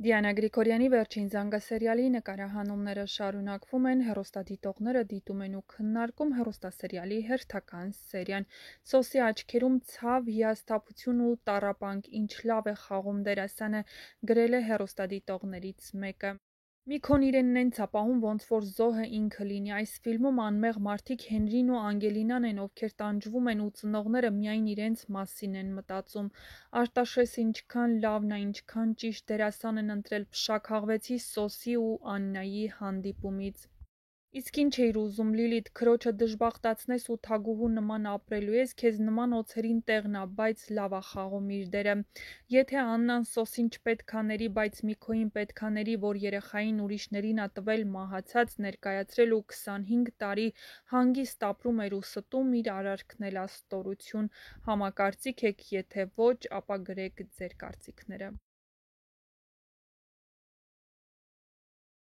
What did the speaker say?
Դիանա Գրիգորյանի վերջին զանգասերիալի նկարահանումները շարունակվում են, հեռուստադիտողները դիտում են ու քննարկում հեռուստասերիալի հերթական սերիան։ Սոսի աչքերում ցավ, հիասթափություն ու տառապանք, ինչ լավ է խաղում դերասանը, գրել է հեռուստադիտողներից մեկը։ Մի քոն իրեն նենց ա պահում, ոնց որ զոհը ինքը լինի։ Այս ֆիլմում անմեղ մարդիկ Հենրին ու Անգելինան են, ովքեր տանջվում են ու ծնողները միայն իրենց մասին են մտածում։ Արտաշեսը ինչքան լավն ա, ինչքան ճիշտ դերասան են ընտրել, փշաքաղվեցի Սոսի ու Աննայի հանդիպումից։ Իսկ ինչ էիր ուզում, Լիլիթ, քրոջը դժբախտացնես ու թագուհու նման ապրելու ես, քեզ նման օձերին տեղն ա, բայց լավ ա խաղում իր դերը։ Եթե Աննան Սոսին չպետքա ների, բայց Միքոյին պետքա ների, որ երեխային ուրիշներին ա տվել մահացած, ներկայացրել ու 25 տարի հանգիստ ապրում էր ու ստում, իր արարքն էլ ա ստորություն։ Համակարծիք եք, եթե ոչ, ապա գրեք ձեր կարծիքները։